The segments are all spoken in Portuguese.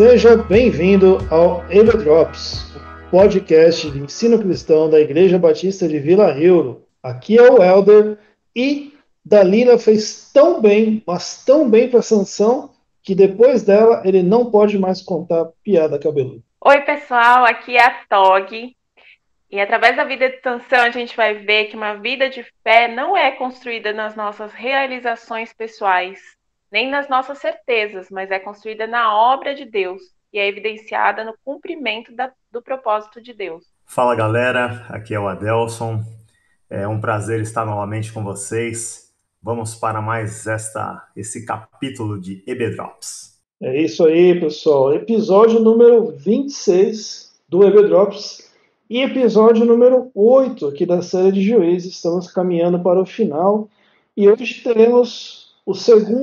Seja bem-vindo ao EBDrops, o podcast de ensino cristão da Igreja Batista de Vila Euro. Aqui é o Helder e Dalila fez tão bem, mas tão bem para Sansão, que depois dela ele não pode mais contar piada cabeluda. Oi, pessoal, aqui é a Tog. E através da vida de Sansão, a gente vai ver que uma vida de fé não é construída nas nossas realizações pessoais, nem nas nossas certezas, mas é construída na obra de Deus e é evidenciada no cumprimento do propósito de Deus. Fala galera, aqui é o Adelson. É um prazer estar novamente com vocês. Vamos para mais esse capítulo de EBDrops. É isso aí, pessoal. Episódio número 26 do EBDrops e episódio número 8 aqui da série de Juízes. Estamos caminhando para o final e hoje teremos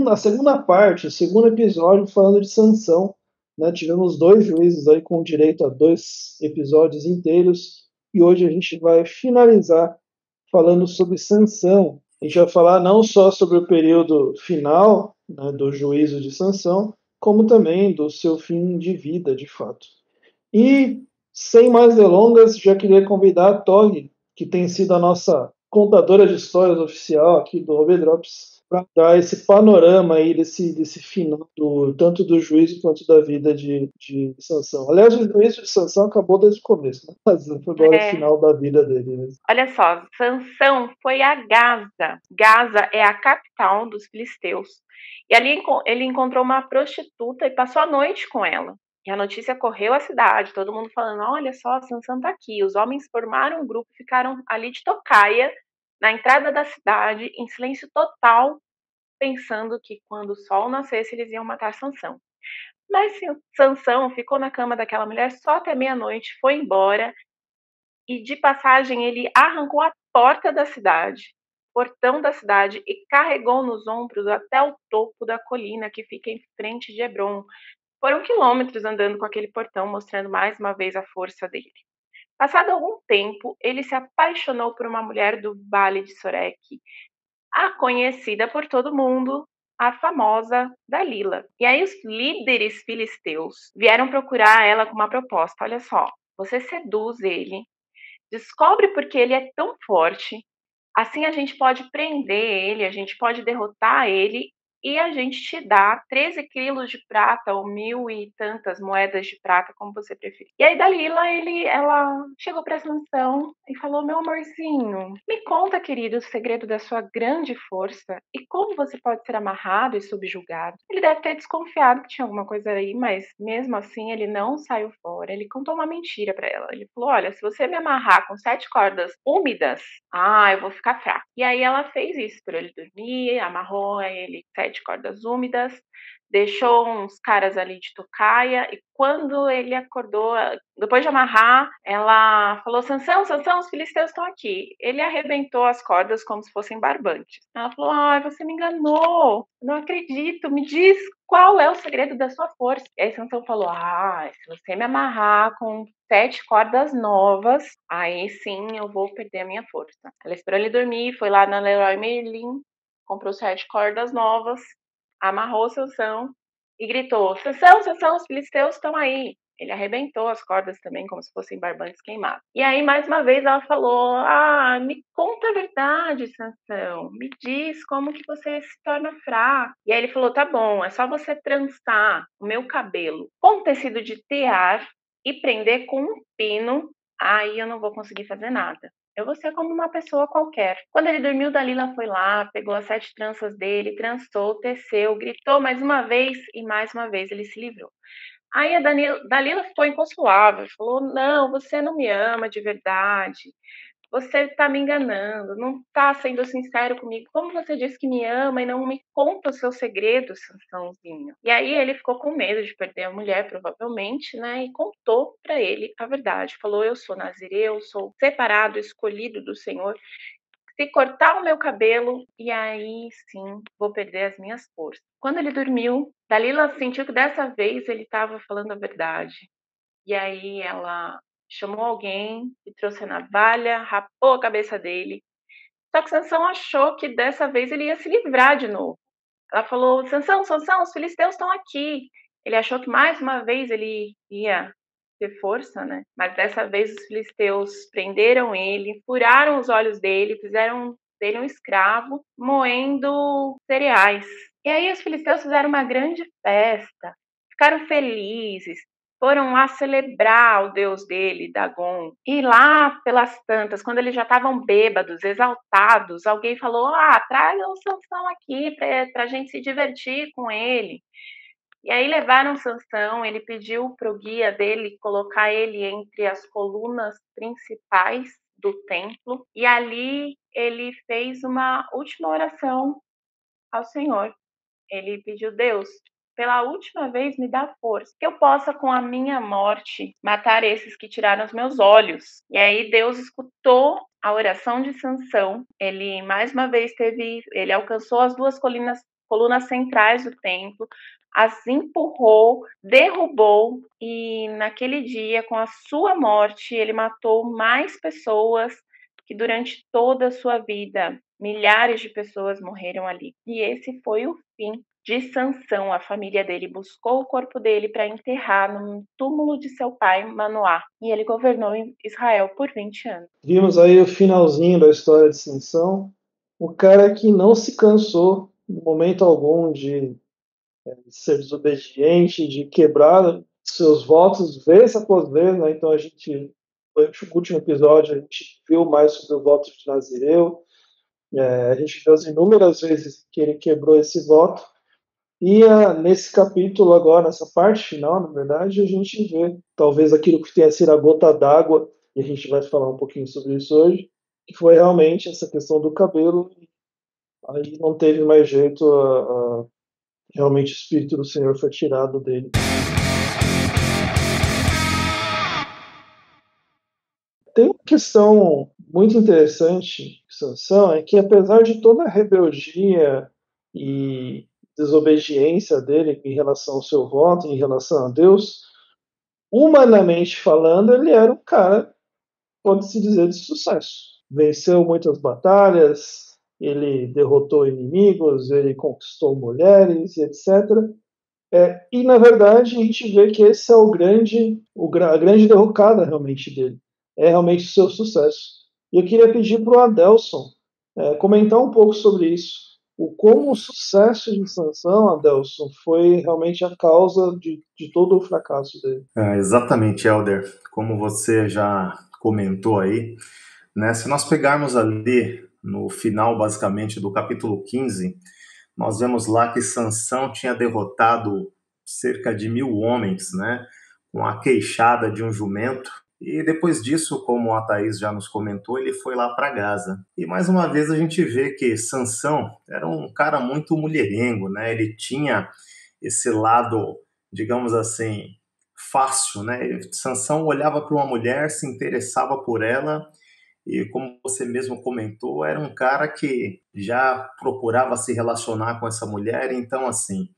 a segunda parte, o segundo episódio falando de Sansão. Né? Tivemos 2 juízes aí com direito a 2 episódios inteiros e hoje a gente vai finalizar falando sobre Sansão. A gente vai falar não só sobre o período final, né, do juízo de Sansão, como também do seu fim de vida, de fato. E, sem mais delongas, já queria convidar a Tog, que tem sido a nossa contadora de histórias oficial aqui do EBDrops, para dar esse panorama aí desse final, tanto do juízo quanto da vida de Sansão. Aliás, o juízo de Sansão acabou desde o começo, né? Mas foi agora o final da vida dele mesmo. Olha só, Sansão foi a Gaza. Gaza é a capital dos filisteus. E ali ele encontrou uma prostituta e passou a noite com ela. E a notícia correu à cidade, todo mundo falando, olha só, Sansão tá aqui. Os homens formaram um grupo e ficaram ali de tocaia, na entrada da cidade, em silêncio total, pensando que quando o sol nascesse eles iam matar Sansão. Mas Sansão ficou na cama daquela mulher só até meia-noite, foi embora e de passagem ele arrancou a porta da cidade, portão da cidade e carregou nos ombros até o topo da colina que fica em frente de Hebron. Foram quilômetros andando com aquele portão, mostrando mais uma vez a força dele. Passado algum tempo, ele se apaixonou por uma mulher do Vale de Soreque, a conhecida por todo mundo, a famosa Dalila. E aí os líderes filisteus vieram procurar ela com uma proposta. Olha só, você seduz ele, descobre porque ele é tão forte, assim a gente pode prender ele, a gente pode derrotar ele e a gente te dá 13 quilos de prata ou 1.000 e tantas moedas de prata, como você preferir. E aí Dalila, ela chegou para Sansão e falou, meu amorzinho, me conta, querido, o segredo da sua grande força e como você pode ser amarrado e subjugado. Ele deve ter desconfiado que tinha alguma coisa aí, mas mesmo assim ele não saiu fora. Ele contou uma mentira para ela. Ele falou, olha, se você me amarrar com 7 cordas úmidas, eu vou ficar fraca. E aí ela fez isso para ele dormir, amarrou ele 7 cordas úmidas, deixou uns caras ali de tocaia e quando ele acordou, depois de amarrar, ela falou, Sansão, Sansão, os filisteus estão aqui. Ele arrebentou as cordas como se fossem barbantes. Ela falou, ai, você me enganou, não acredito, me diz qual é o segredo da sua força. E aí Sansão falou, se você me amarrar com 7 cordas novas, aí sim eu vou perder a minha força. Ela esperou ele dormir, foi lá na Leroy Merlin, comprou 7 cordas novas, amarrou Sansão e gritou, Sansão, Sansão, os filisteus estão aí. Ele arrebentou as cordas também, como se fossem barbantes queimados. E aí, mais uma vez, ela falou, me conta a verdade, Sansão. Me diz como que você se torna fraco. E aí ele falou, tá bom, é só você trançar o meu cabelo com tecido de tear e prender com um pino, aí eu não vou conseguir fazer nada. Eu vou ser como uma pessoa qualquer. Quando ele dormiu, Dalila foi lá, pegou as 7 tranças dele, trançou, teceu, gritou mais uma vez e mais uma vez ele se livrou. Aí a Dalila ficou inconsolável, falou, não, você não me ama de verdade, você está me enganando, não está sendo sincero comigo. Como você disse que me ama e não me conta os seus segredos, Sansãozinho? E aí ele ficou com medo de perder a mulher, provavelmente, né? E contou para ele a verdade. Falou, eu sou nazireu, sou separado, escolhido do Senhor. Se cortar o meu cabelo, e aí sim vou perder as minhas forças. Quando ele dormiu, Dalila sentiu que dessa vez ele estava falando a verdade. E aí ela chamou alguém e trouxe a navalha, rapou a cabeça dele. Só que Sansão achou que dessa vez ele ia se livrar de novo. Ela falou, Sansão, Sansão, os filisteus estão aqui. Ele achou que mais uma vez ele ia ter força, né? Mas dessa vez os filisteus prenderam ele, furaram os olhos dele, fizeram dele um escravo, moendo cereais. E aí os filisteus fizeram uma grande festa, ficaram felizes, foram lá celebrar o deus dele, Dagon. E lá pelas tantas, quando eles já estavam bêbados, exaltados, alguém falou: tragam o Sansão aqui para a gente se divertir com ele. E aí levaram Sansão, ele pediu para o guia dele colocar ele entre as colunas principais do templo, e ali ele fez uma última oração ao Senhor. Ele pediu: Deus, pela última vez me dá força, que eu possa com a minha morte matar esses que tiraram os meus olhos. E aí Deus escutou a oração de Sansão. Ele mais uma vez ele alcançou as duas colunas centrais do templo, as empurrou, derrubou, e naquele dia, com a sua morte, ele matou mais pessoas que durante toda a sua vida. Milhares de pessoas morreram ali. E esse foi o fim de Sansão. A família dele buscou o corpo dele para enterrar no túmulo de seu pai, Manoá. E ele governou em Israel por 20 anos. Vimos aí o finalzinho da história de Sansão. O cara que não se cansou, em momento algum, de ser desobediente, de quebrar seus votos vez após vez, né? Então no último episódio, a gente viu mais sobre o voto de Nazireu. A gente viu as inúmeras vezes que ele quebrou esse voto. E nesse capítulo agora, nessa parte final, na verdade, a gente vê talvez aquilo que tenha sido a gota d'água, e a gente vai falar um pouquinho sobre isso hoje, que foi realmente essa questão do cabelo. Aí não teve mais jeito, realmente o Espírito do Senhor foi tirado dele. Tem uma questão muito interessante de Sansão, é que apesar de toda a rebeldia e desobediência dele em relação ao seu voto, em relação a Deus, humanamente falando, ele era um cara, pode-se dizer, de sucesso. Venceu muitas batalhas, ele derrotou inimigos, ele conquistou mulheres, etc. E, na verdade, a gente vê que esse é a grande derrocada realmente dele. É realmente o seu sucesso. E eu queria pedir para o Adelson comentar um pouco sobre isso. Como o sucesso de Sansão, Adelson, foi realmente a causa de todo o fracasso dele. Exatamente, Helder. Como você já comentou aí, né, se nós pegarmos ali no final, basicamente, do capítulo 15, nós vemos lá que Sansão tinha derrotado cerca de 1.000 homens, né, com a queixada de um jumento. E depois disso, como a Thaís já nos comentou, ele foi lá para Gaza. E mais uma vez a gente vê que Sansão era um cara muito mulherengo, né? Ele tinha esse lado, digamos assim, fácil, né? Sansão olhava para uma mulher, se interessava por ela, e como você mesmo comentou, era um cara que já procurava se relacionar com essa mulher. Então, assim,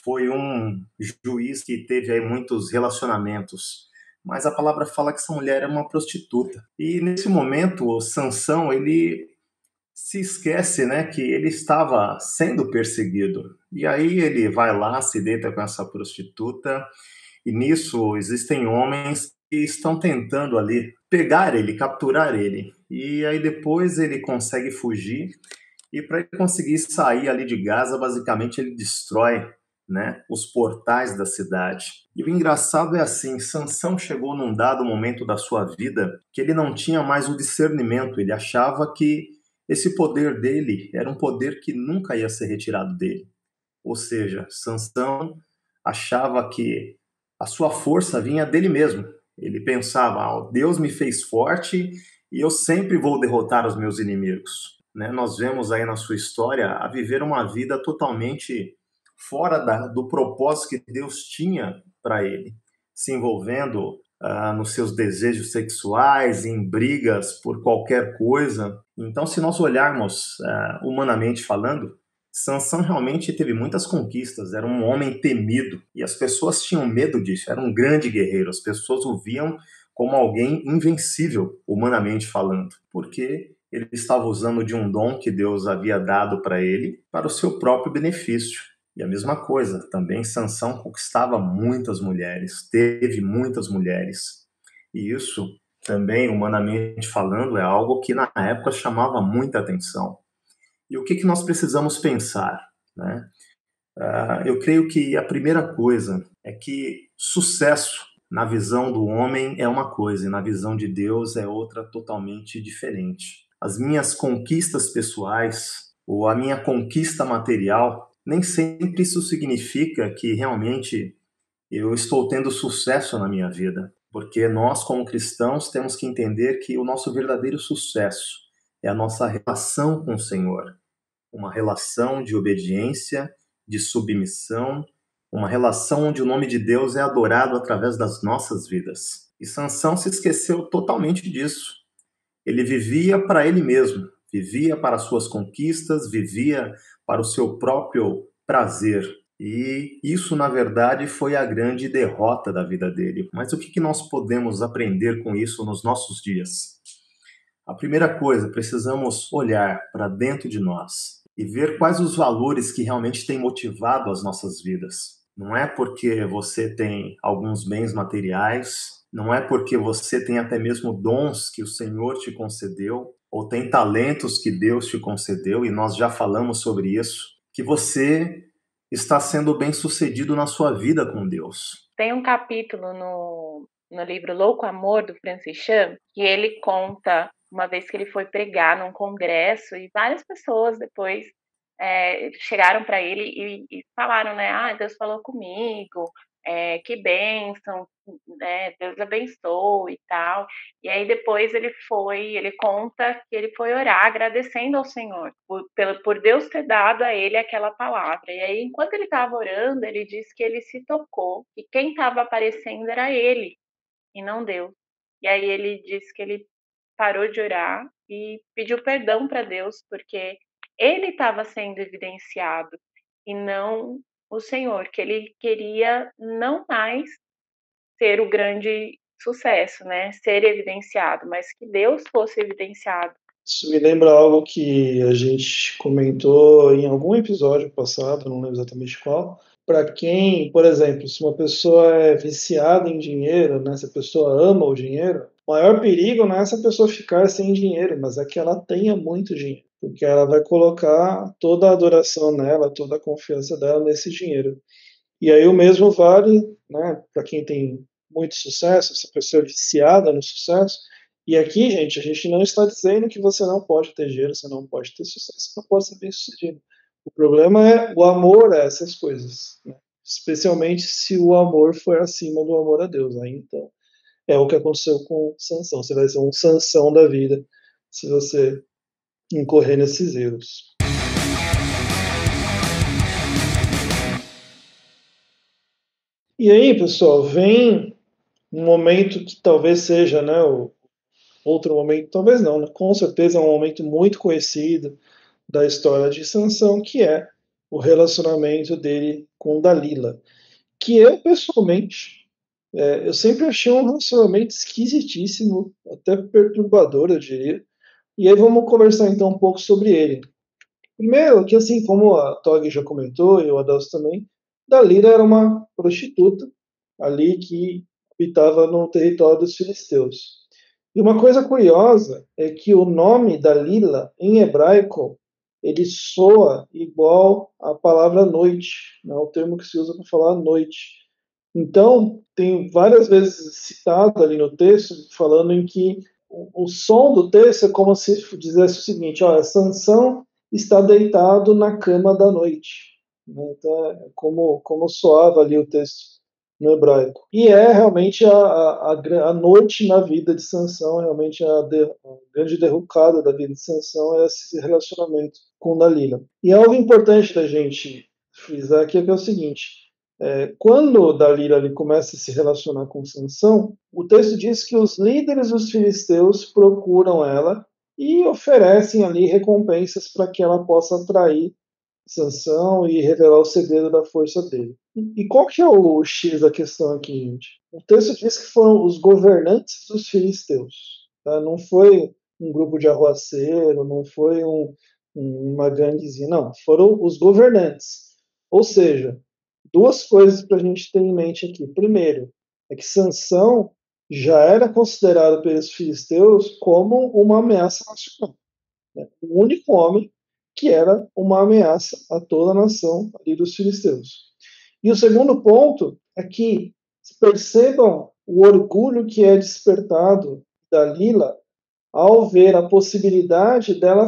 foi um juiz que teve aí muitos relacionamentos. Mas a palavra fala que essa mulher é uma prostituta. E nesse momento, o Sansão, ele se esquece, né, que ele estava sendo perseguido. E aí ele vai lá, se deita com essa prostituta, e nisso existem homens que estão tentando ali pegar ele, capturar ele. E aí depois ele consegue fugir, e para ele conseguir sair ali de Gaza, basicamente ele destrói, né, os portais da cidade. E o engraçado é assim, Sansão chegou num dado momento da sua vida que ele não tinha mais o discernimento, ele achava que esse poder dele era um poder que nunca ia ser retirado dele. Ou seja, Sansão achava que a sua força vinha dele mesmo. Ele pensava, Deus me fez forte e eu sempre vou derrotar os meus inimigos. Né? Nós vemos aí na sua história a viver uma vida totalmente fora do propósito que Deus tinha para ele, se envolvendo nos seus desejos sexuais, em brigas por qualquer coisa. Então, se nós olharmos humanamente falando, Sansão realmente teve muitas conquistas, era um homem temido, e as pessoas tinham medo disso, era um grande guerreiro, as pessoas o viam como alguém invencível, humanamente falando, porque ele estava usando de um dom que Deus havia dado para ele, para o seu próprio benefício. E a mesma coisa, também Sansão conquistava muitas mulheres, teve muitas mulheres. E isso também, humanamente falando, é algo que na época chamava muita atenção. E o que nós precisamos pensar, né? Eu creio que a primeira coisa é que sucesso na visão do homem é uma coisa e na visão de Deus é outra totalmente diferente. As minhas conquistas pessoais ou a minha conquista material, nem sempre isso significa que realmente eu estou tendo sucesso na minha vida, porque nós, como cristãos, temos que entender que o nosso verdadeiro sucesso é a nossa relação com o Senhor, uma relação de obediência, de submissão, uma relação onde o nome de Deus é adorado através das nossas vidas. E Sansão se esqueceu totalmente disso. Ele vivia para ele mesmo, vivia para suas conquistas, vivia para o seu próprio prazer. E isso, na verdade, foi a grande derrota da vida dele. Mas o que nós podemos aprender com isso nos nossos dias? A primeira coisa, precisamos olhar para dentro de nós e ver quais os valores que realmente têm motivado as nossas vidas. Não é porque você tem alguns bens materiais, não é porque você tem até mesmo dons que o Senhor te concedeu, ou tem talentos que Deus te concedeu, e nós já falamos sobre isso, que você está sendo bem-sucedido na sua vida com Deus. Tem um capítulo no livro Louco Amor, do Francis Chan, que ele conta uma vez que ele foi pregar num congresso e várias pessoas depois chegaram para ele e falaram, né? Ah, Deus falou comigo, que bênção, né? Deus abençoe e tal. E aí depois ele conta que ele foi orar agradecendo ao Senhor por Deus ter dado a ele aquela palavra. E aí, enquanto ele estava orando, ele disse que ele se tocou e quem estava aparecendo era ele e não Deus. E aí ele disse que ele parou de orar e pediu perdão para Deus, porque ele estava sendo evidenciado e não o Senhor, que ele queria não mais ser o grande sucesso, né? Ser evidenciado, mas que Deus fosse evidenciado. Isso me lembra algo que a gente comentou em algum episódio passado, não lembro exatamente qual. Para quem, por exemplo, se uma pessoa é viciada em dinheiro, né, se a pessoa ama o dinheiro, o maior perigo não é essa pessoa ficar sem dinheiro, mas é que ela tenha muito dinheiro, porque ela vai colocar toda a adoração nela, toda a confiança dela nesse dinheiro. E aí o mesmo vale, né, para quem tem muito sucesso, essa pessoa é viciada no sucesso. E aqui, gente, a gente não está dizendo que você não pode ter dinheiro, você não pode ter sucesso, você não pode ser bem sucedido. O problema é o amor a essas coisas, né? Especialmente se o amor for acima do amor a Deus. Aí então é o que aconteceu com Sansão. Você vai ser um Sansão da vida se você incorrer nesses erros. E aí, pessoal, vem um momento que talvez seja, né, o outro momento, talvez não, né? Com certeza é um momento muito conhecido da história de Sansão, que é o relacionamento dele com Dalila, que eu, pessoalmente, eu sempre achei um relacionamento esquisitíssimo, até perturbador, eu diria. E aí vamos conversar então um pouco sobre ele. Primeiro, que assim como a Tog já comentou, e o Adalso também, Dalila era uma prostituta ali que habitava no território dos filisteus. E uma coisa curiosa é que o nome Dalila, em hebraico, ele soa igual à palavra noite, né, o termo que se usa para falar noite. Então, tem várias vezes citado ali no texto, falando em que o som do texto é como se dissesse o seguinte: olha, Sansão está deitado na cama da noite. Então, é como soava ali o texto no hebraico. E é realmente a noite na vida de Sansão, realmente a grande derrocada da vida de Sansão é esse relacionamento com Dalila. E algo importante da gente frisar aqui é o seguinte: quando Dalila ali começa a se relacionar com Sansão, o texto diz que os líderes dos filisteus procuram ela e oferecem ali recompensas para que ela possa atrair Sansão e revelar o segredo da força dele. E qual que é o X da questão aqui, gente? O texto diz que foram os governantes dos filisteus. Tá? Não foi um grupo de arruaceiro, não foi uma ganguezinha, não. Foram os governantes. Ou seja, duas coisas para a gente ter em mente aqui. Primeiro, é que Sansão já era considerado pelos filisteus como uma ameaça nacional, né? O único homem que era uma ameaça a toda a nação ali dos filisteus. E o segundo ponto é que percebam o orgulho que é despertado da Dalila ao ver a possibilidade dela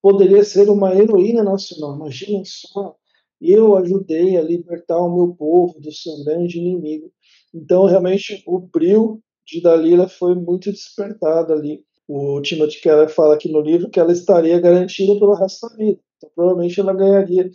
poderia ser uma heroína nacional. Imaginem só, eu ajudei a libertar o meu povo do seu grande inimigo. Então, realmente, o brilho de Dalila foi muito despertado ali. O Timothy Keller fala aqui no livro que ela estaria garantida pelo resto da vida. Então, provavelmente ela ganharia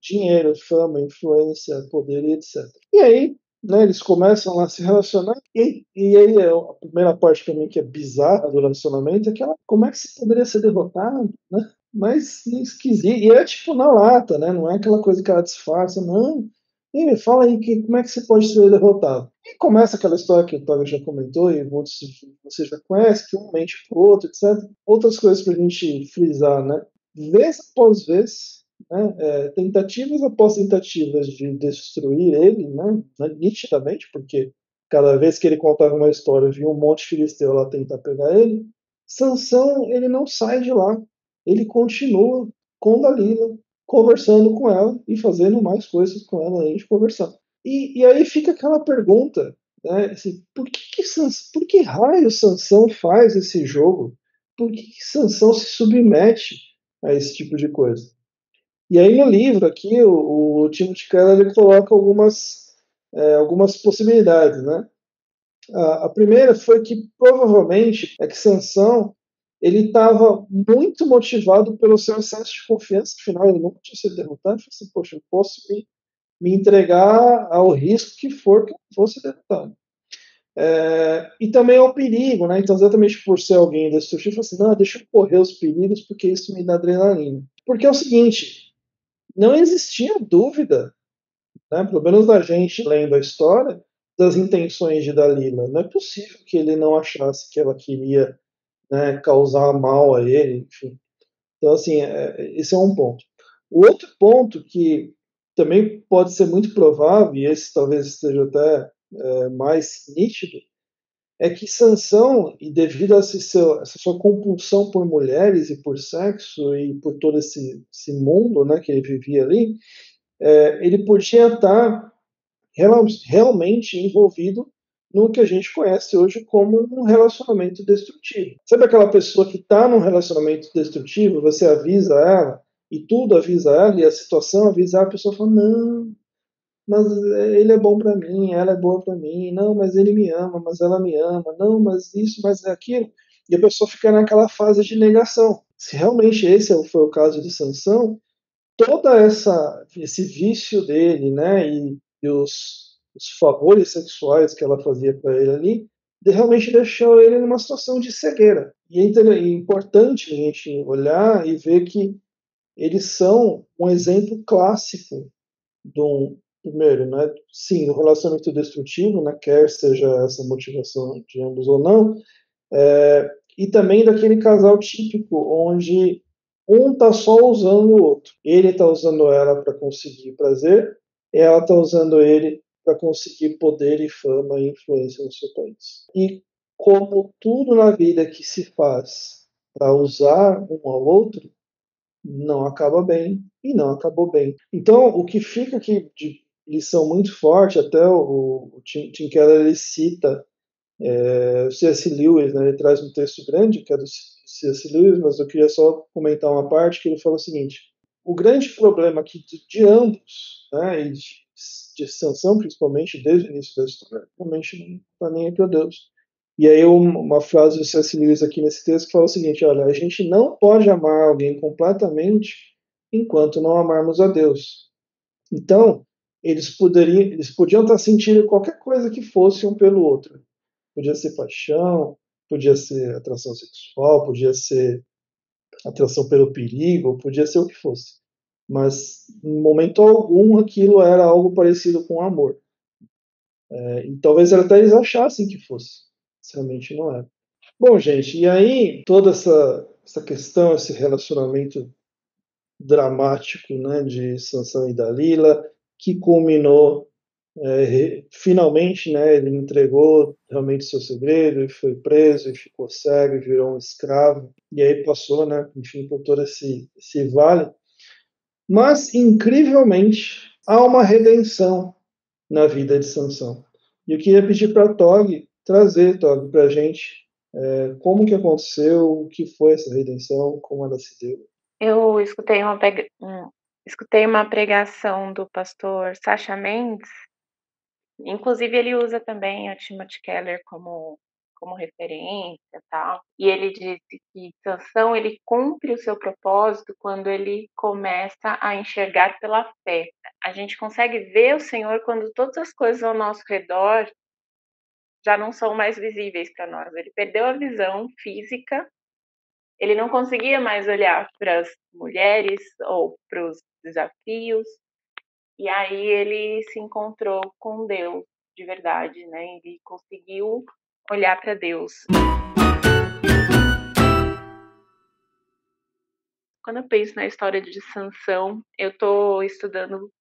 dinheiro, fama, influência, poder, etc. E aí, né, eles começam a se relacionar, e aí a primeira parte para mim que é bizarra do relacionamento é que como é que você poderia ser derrotado, né? Mas esquisito, e é tipo na lata, né? Não é aquela coisa que ela disfarça, não. E me fala aí como é que você pode ser derrotado. E começa aquela história que o Toga já comentou, e você já conhece, que um mente pro outro, etc. Outras coisas pra gente frisar, né? Vez após vez, né, tentativas após tentativas de destruir ele, né, nitidamente, porque cada vez que ele contava uma história, via um monte de filisteu lá tentar pegar ele. Sansão, ele não sai de lá, ele continua com Dalila, conversando com ela e fazendo mais coisas com ela além de conversar. E aí fica aquela pergunta, né, assim, por que raio Sansão faz esse jogo? Por que Sansão se submete a esse tipo de coisa? E aí no livro aqui, o Timothy Keller ele coloca algumas possibilidades, né? A primeira foi que provavelmente é que Sansão ele estava muito motivado pelo seu excesso de confiança, afinal ele nunca tinha sido derrotado, ele falou assim, poxa, eu posso me entregar ao risco que for que eu fosse derrotado. E também ao perigo, né? Então, exatamente por ser alguém destrutivo, eu falei assim, não, deixa eu correr os perigos porque isso me dá adrenalina. Porque é o seguinte, não existia dúvida, né, pelo menos da gente lendo a história, das intenções de Dalila. Não é possível que ele não achasse que ela queria, né, causar mal a ele, enfim. Então, assim, esse é um ponto. O outro ponto que também pode ser muito provável, e esse talvez esteja até mais nítido, é que Sansão, e devido a essa sua compulsão por mulheres e por sexo e por todo esse mundo, né, que ele vivia ali, ele podia estar realmente envolvido no que a gente conhece hoje como um relacionamento destrutivo. Sabe aquela pessoa que está num relacionamento destrutivo, você avisa ela, e tudo avisa ela, e a situação avisa ela, a pessoa fala, não, mas ele é bom para mim, ela é boa para mim, não, mas ele me ama, mas ela me ama, não, mas isso, mas aquilo. E a pessoa fica naquela fase de negação. Se realmente esse foi o caso de Sansão, toda esse vício dele, né, e os favores sexuais que ela fazia para ele ali, realmente deixou ele numa situação de cegueira. E é importante a gente olhar e ver que eles são um exemplo clássico de primeiro, né, sim, do relacionamento destrutivo, né, quer seja essa motivação de ambos ou não, e também daquele casal típico onde um tá só usando o outro. Ele tá usando ela para conseguir prazer, ela tá usando ele para conseguir poder e fama e influência no seu país. E como tudo na vida que se faz para usar um ao outro, não acaba bem e não acabou bem. Então, o que fica aqui de lição muito forte, até o Tim Keller ele cita o C.S. Lewis, né, ele traz um texto grande, que é do C.S. Lewis, mas eu queria só comentar uma parte que ele fala o seguinte: o grande problema aqui de ambos, né, e de Sansão principalmente, desde o início da história, realmente não está nem aqui a Deus. E aí uma frase do C.S. Lewis aqui nesse texto que fala o seguinte: olha, a gente não pode amar alguém completamente enquanto não amarmos a Deus. Então, eles podiam estar sentindo qualquer coisa que fosse um pelo outro. Podia ser paixão, podia ser atração sexual, podia ser atração pelo perigo, podia ser o que fosse. Mas, em momento algum, aquilo era algo parecido com amor. E talvez até eles achassem que fosse. Realmente não era. Bom, gente, e aí toda essa questão, esse relacionamento dramático, né, de Sansão e Dalila, que culminou finalmente, né, ele entregou realmente seu segredo e foi preso e ficou cego e virou um escravo e aí passou, né, enfim, por todo esse vale. Mas incrivelmente há uma redenção na vida de Sansão. E eu queria pedir para Tog trazer, Tog, para a gente como que aconteceu, o que foi essa redenção, como ela se deu. Eu escutei uma pregação do pastor Sacha Mendes, inclusive ele usa também a Timothy Keller como referência, tal. E ele disse que Sansão ele cumpre o seu propósito quando ele começa a enxergar pela fé. A gente consegue ver o Senhor quando todas as coisas ao nosso redor já não são mais visíveis para nós. Ele perdeu a visão física, ele não conseguia mais olhar para as mulheres ou para os desafios, e aí ele se encontrou com Deus de verdade, né? Ele conseguiu olhar para Deus. Quando eu penso na história de Sansão, eu estou estudando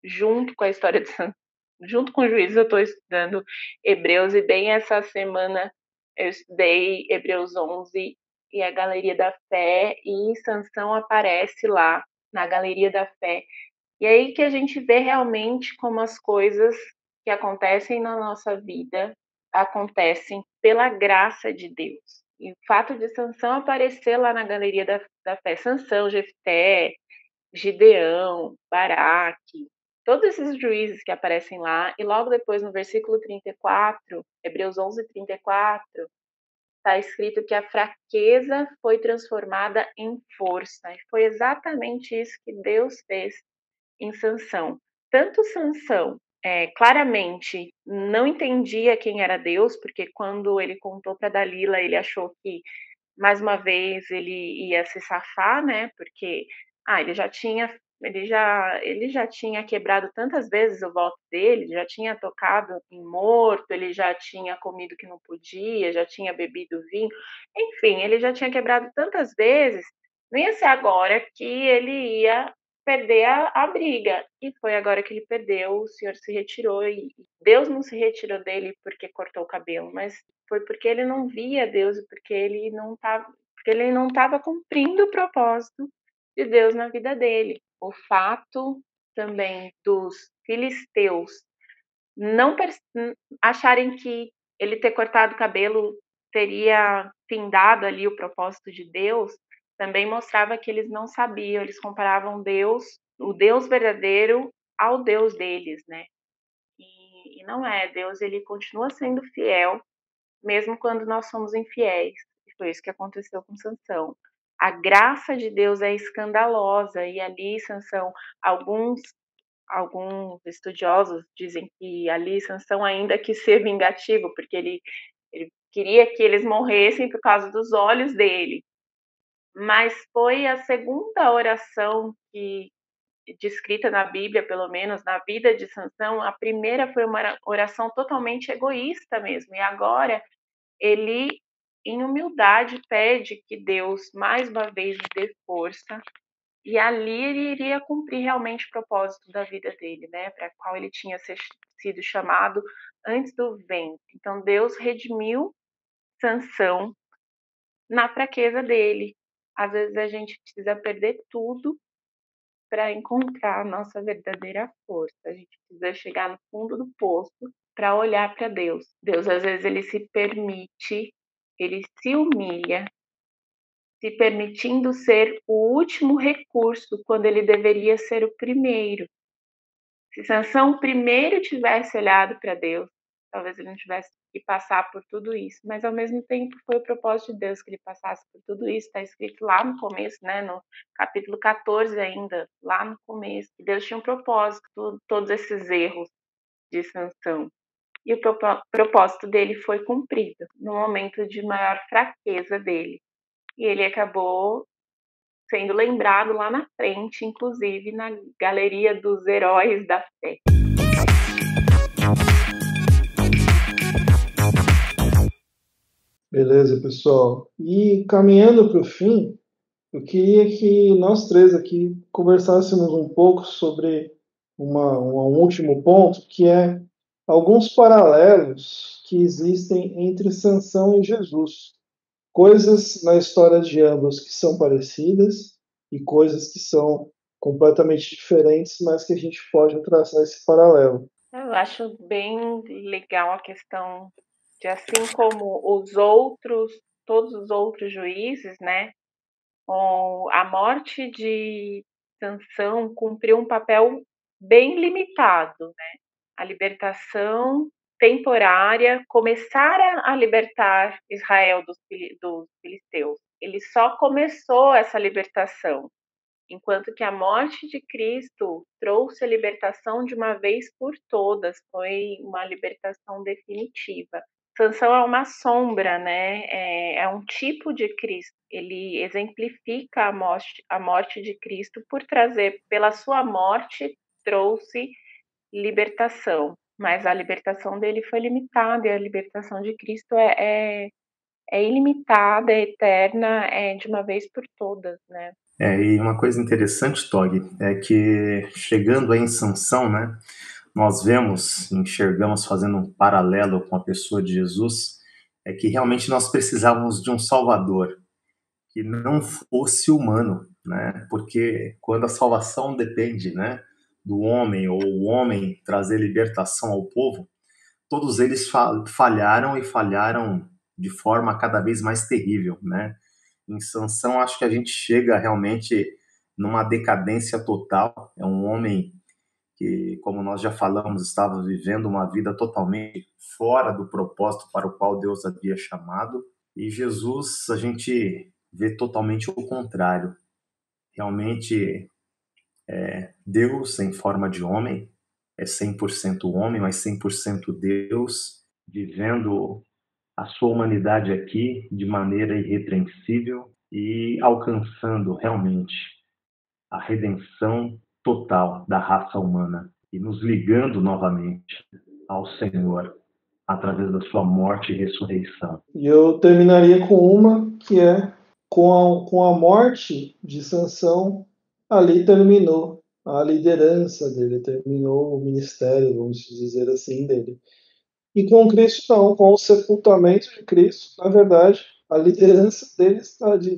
junto com a história de Sansão, junto com o Juízes, eu estou estudando Hebreus, e bem essa semana eu estudei Hebreus 11 e a Galeria da Fé, e Sansão aparece lá na Galeria da Fé. E aí que a gente vê realmente como as coisas que acontecem na nossa vida acontecem pela graça de Deus. E o fato de Sansão aparecer lá na Galeria da Fé, Sansão, Jefté, Gideão, Baraque, todos esses juízes que aparecem lá, e logo depois no versículo 34, Hebreus 11, 34, está escrito que a fraqueza foi transformada em força. E foi exatamente isso que Deus fez em Sansão. Tanto Sansão claramente não entendia quem era Deus, porque quando ele contou para Dalila, ele achou que mais uma vez ele ia se safar, né? Porque ele já tinha quebrado tantas vezes o voto dele, já tinha tocado em morto, ele já tinha comido que não podia, já tinha bebido vinho, enfim, ele já tinha quebrado tantas vezes, não ia ser agora que ele ia perder a briga. E foi agora que ele perdeu, o Senhor se retirou, e Deus não se retirou dele porque cortou o cabelo, mas foi porque ele não via Deus e porque ele não estava cumprindo o propósito de Deus na vida dele. O fato também dos filisteus não acharem que ele ter cortado o cabelo teria findado ali o propósito de Deus, também mostrava que eles não sabiam, eles comparavam Deus, o Deus verdadeiro, ao Deus deles, né? E não é, Deus ele continua sendo fiel, mesmo quando nós somos infiéis. E foi isso que aconteceu com Sansão. A graça de Deus é escandalosa, e ali Sansão, alguns estudiosos dizem que ali Sansão ainda quis ser vingativo, porque ele queria que eles morressem por causa dos olhos dele. Mas foi a segunda oração que descrita na Bíblia, pelo menos na vida de Sansão. A primeira foi uma oração totalmente egoísta mesmo, e agora ele, em humildade, pede que Deus mais uma vez lhe dê força, e ali ele iria cumprir realmente o propósito da vida dele, né, para qual ele tinha sido chamado antes do ventre. Então Deus redimiu Sansão na fraqueza dele. Às vezes a gente precisa perder tudo para encontrar a nossa verdadeira força. A gente precisa chegar no fundo do poço para olhar para Deus. Deus, às vezes, ele se permite, ele se humilha, se permitindo ser o último recurso quando ele deveria ser o primeiro. Se Sansão primeiro tivesse olhado para Deus, talvez ele não tivesse que passar por tudo isso, mas ao mesmo tempo foi o propósito de Deus que ele passasse por tudo isso. Está escrito lá no começo, né, no capítulo 14 ainda, lá no começo, que Deus tinha um propósito, todos esses erros de Sansão. E o propósito dele foi cumprido no momento de maior fraqueza dele. E ele acabou sendo lembrado lá na frente, inclusive na galeria dos heróis da fé. Beleza, pessoal. E caminhando para o fim, eu queria que nós três aqui conversássemos um pouco sobre um último ponto, que é alguns paralelos que existem entre Sansão e Jesus. Coisas na história de ambos que são parecidas e coisas que são completamente diferentes, mas que a gente pode traçar esse paralelo. Eu acho bem legal a questão de, assim como todos os outros juízes, né, a morte de Sansão cumpriu um papel bem limitado, né? A libertação temporária, começar a libertar Israel dos filisteus. Ele só começou essa libertação, enquanto que a morte de Cristo trouxe a libertação de uma vez por todas, foi uma libertação definitiva. Sansão é uma sombra, né? É um tipo de Cristo. Ele exemplifica a morte de Cristo por trazer, pela sua morte, trouxe libertação. Mas a libertação dele foi limitada e a libertação de Cristo é ilimitada, é eterna, é de uma vez por todas, né? E uma coisa interessante, Tog, é que chegando aí em Sansão, né, nós enxergamos, fazendo um paralelo com a pessoa de Jesus, é que realmente nós precisávamos de um Salvador que não fosse humano, né? Porque quando a salvação depende, né, do homem, ou o homem trazer libertação ao povo, todos eles falharam e falharam de forma cada vez mais terrível, né? Em Sansão, acho que a gente chega realmente numa decadência total. É um homem que, como nós já falamos, estava vivendo uma vida totalmente fora do propósito para o qual Deus havia chamado. E Jesus, a gente vê totalmente o contrário. Realmente, Deus em forma de homem, é 100% homem, mas 100% Deus, vivendo a sua humanidade aqui de maneira irrepreensível e alcançando realmente a redenção total da raça humana e nos ligando novamente ao Senhor através da sua morte e ressurreição. E eu terminaria com uma que é com a morte de Sansão, ali terminou a liderança dele, terminou o ministério, vamos dizer assim, dele. E com Cristo não, com o sepultamento de Cristo, na verdade, a liderança dele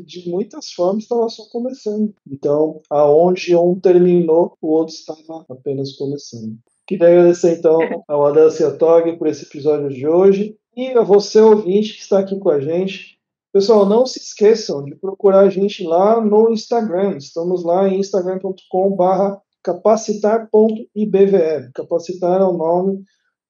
de muitas formas estava só começando. Então, aonde um terminou, o outro estava apenas começando. Queria agradecer então ao Adelcio Tog por esse episódio de hoje e a você, ouvinte, que está aqui com a gente. Pessoal, não se esqueçam de procurar a gente lá no Instagram. Estamos lá em instagram.com/capacitar.ibvl. Capacitar é o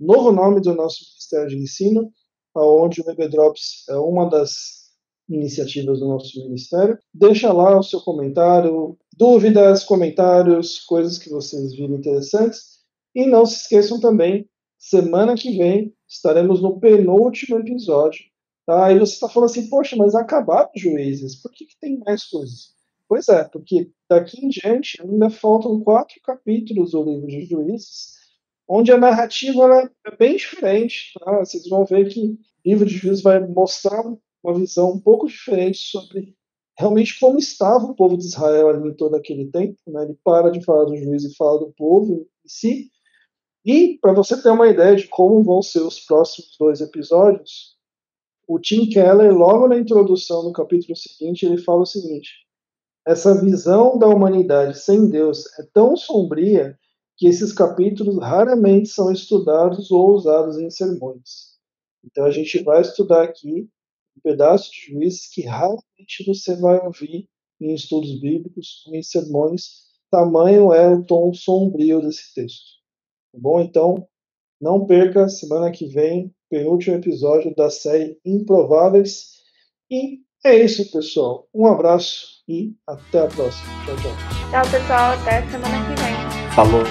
novo nome do nosso Ministério de Ensino, onde o EBDrops é uma das iniciativas do nosso ministério. Deixa lá o seu comentário, dúvidas, comentários, coisas que vocês viram interessantes. E não se esqueçam também, semana que vem estaremos no penúltimo episódio. Tá? Aí você está falando assim, poxa, mas acabaram os Juízes, por que tem mais coisas? Pois é, porque daqui em diante ainda faltam 4 capítulos do livro de Juízes, onde a narrativa é bem diferente. Tá? Vocês vão ver que o livro de Juízes vai mostrar uma visão um pouco diferente sobre realmente como estava o povo de Israel ali em todo aquele tempo. Né? Ele para de falar do juiz e fala do povo em si. E, para você ter uma ideia de como vão ser os próximos 2 episódios, o Tim Keller, logo na introdução do capítulo seguinte, ele fala o seguinte: essa visão da humanidade sem Deus é tão sombria que esses capítulos raramente são estudados ou usados em sermões. Então a gente vai estudar aqui um pedaço de Juízes que raramente você vai ouvir em estudos bíblicos ou em sermões, tamanho é o tom sombrio desse texto. Tá bom? Então, não perca, semana que vem, penúltimo episódio da série Improváveis. E é isso, pessoal. Um abraço e até a próxima. Tchau, tchau. Tchau, pessoal. Até semana que vem. Falou, né?